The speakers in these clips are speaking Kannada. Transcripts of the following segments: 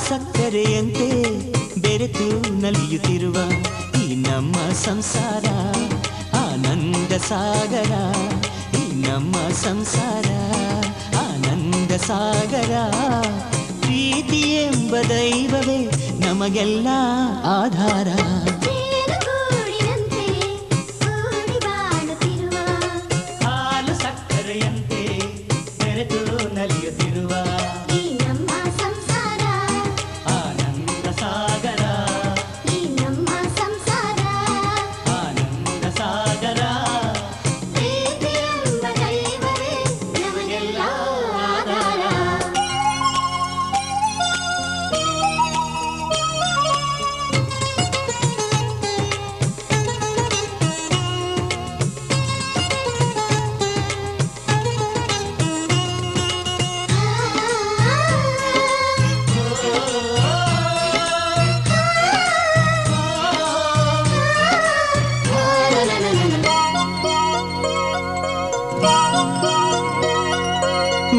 ಸಕ್ಕರೆಯಂತೆ ಬೆರೆತು ನಲಿಯುತ್ತಿರುವ ಈ ನಮ್ಮ ಸಂಸಾರ ಆನಂದ ಸಾಗರ, ಈ ನಮ್ಮ ಸಂಸಾರ ಆನಂದ ಸಾಗರ. ಪ್ರೀತಿ ಎಂಬ ದೈವವೇ ನಮಗೆಲ್ಲ ಆಧಾರ. ಹಾಲು ಸಕ್ಕರೆಯಂತೆ ಬೆರೆತು ನಲಿಯುತ್ತಿರುವ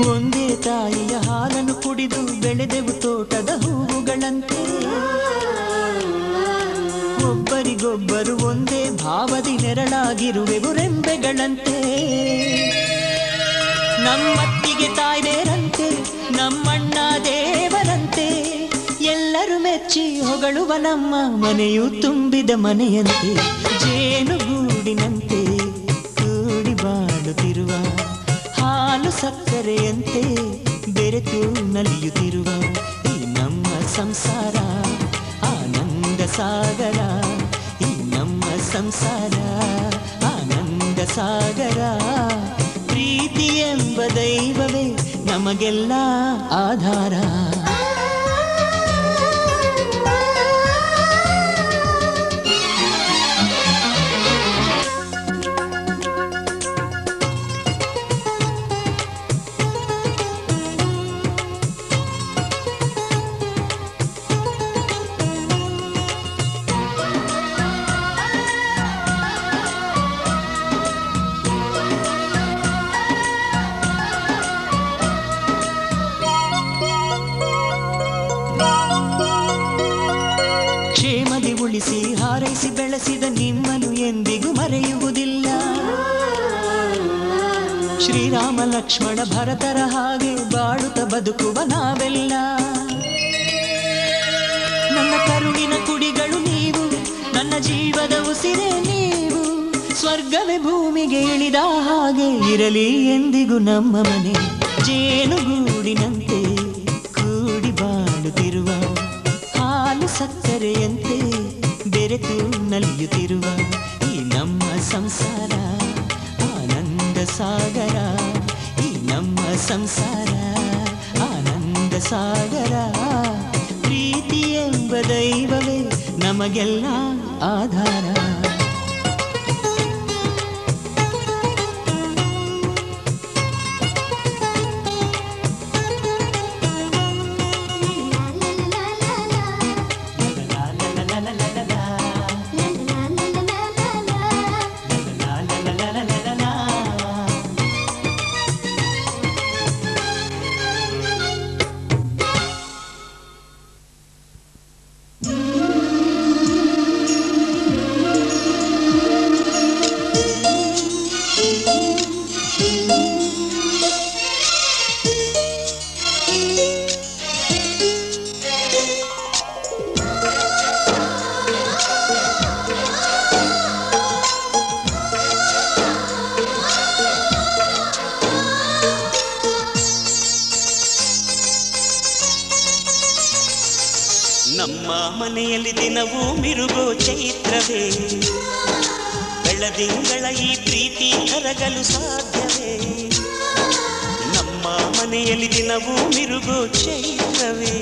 ಒಂದೇ ತಾಯಿಯ ಹಾಲನ್ನು ಕುಡಿದು ಬೆಳೆದೆವು ತೋಟದ ಹೂವುಗಳಂತೆ. ಒಬ್ಬರಿಗೊಬ್ಬರು ಒಂದೇ ಭಾವದಿ ನೆರಳಾಗಿರುವೆವು ರೆಂಬೆಗಳಂತೆ. ನಮ್ಮತ್ತಿಗೆ ತಾಯ್ದೇರಂತೆ, ನಮ್ಮಣ್ಣ ದೇವರಂತೆ, ಎಲ್ಲರೂ ಮೆಚ್ಚಿ ಹೊಗಳುವ ನಮ್ಮ ಮನೆಯು ತುಂಬಿದ ಮನೆಯಂತೆ. ಜೇನುಗೂಡಿನಂತೆ ಕೂಡಿ ಬಾಳುತ್ತಿರುವ ಹಾಲು ಸಕ್ಕರೆಯಂತೆ ಬೆರೆತು ನಲಿಯುತ್ತಿರುವ ಈ ನಮ್ಮ ಸಂಸಾರ ಆನಂದ ಸಾಗರ, ಈ ನಮ್ಮ ಸಂಸಾರ ಆನಂದ ಸಾಗರ. ಪ್ರೀತಿ ಎಂಬ ದೈವವೇ ನಮಗೆಲ್ಲ ಆಧಾರ. ಕ್ಷೇಮದಿ ಉಳಿಸಿ ಹಾರೈಸಿ ಬೆಳೆಸಿದ ನಿಮ್ಮನ್ನು ಎಂದಿಗೂ ಮರೆಯುವುದಿಲ್ಲ. ಶ್ರೀರಾಮ ಲಕ್ಷ್ಮಣ ಭರತರ ಹಾಗೆ ಬಾಳುತ್ತ ಬದುಕುವ ನಾವೆಲ್ಲ. ನನ್ನ ಕರುಣಿನ ಕುಡಿಗಳು ನೀವು, ನನ್ನ ಜೀವದ ಉಸಿರೇ ನೀವು. ಸ್ವರ್ಗವೇ ಭೂಮಿಗೆ ಇಳಿದ ಹಾಗೆ ಇರಲಿ ಎಂದಿಗೂ ನಮ್ಮ ಮನೆ. ಜೇನುಗೂಡಿನಂತೆ ಕೂಡಿ ಬಾಳುತ್ತಿರುವ ಹಾಲು ಸಕ್ಕರೆಯಂತೆ ಬೆರೆತು ನಲಿಯುತ್ತಿರುವ ಈ ನಮ್ಮ ಸಂಸಾರ ಆನಂದ ಸಾಗರ, ಈ ನಮ್ಮ ಸಂಸಾರ ಆನಂದ ಸಾಗರ. ಪ್ರೀತಿ ಎಂಬ ದೈವವೇ ನಮಗೆಲ್ಲ ಆಧಾರ. ನಮ್ಮ ಮನೆಯಲ್ಲಿ ದಿನವೂ ಮಿರುಗೋ ಚೈತ್ರವೇ, ಬೆಳದಿಂಗಳ ಈ ಪ್ರೀತಿ ಕರಗಲು ಸಾಧ್ಯವೇ? ನಮ್ಮ ಮನೆಯಲ್ಲಿ ದಿನವೂ ಮಿರುಗೋ ಚೈತ್ರವೇ